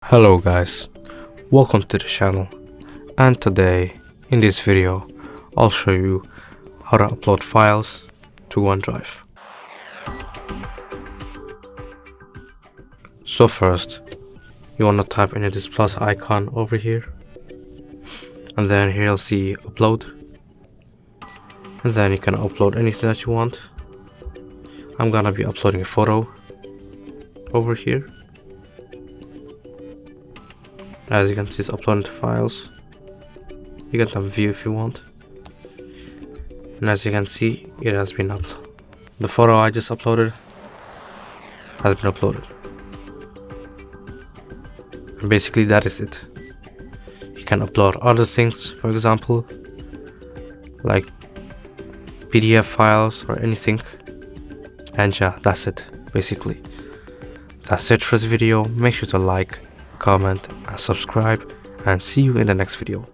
Hello guys, welcome to the channel, and today in this video I'll show you how to upload files to OneDrive. So first you want to type in this plus icon over here, and then here you'll see upload, and then you can upload anything that you want. I'm gonna be uploading a photo over here. As you can see, it's uploading to files. You can tap view if you want, and as you can see, it has been uploaded. The photo I just uploaded has been uploaded, and basically that is it. You can upload other things, for example like PDF files or anything, and yeah, that's it. Basically that's it for this video. Make sure to like, comment and subscribe, and see you in the next video.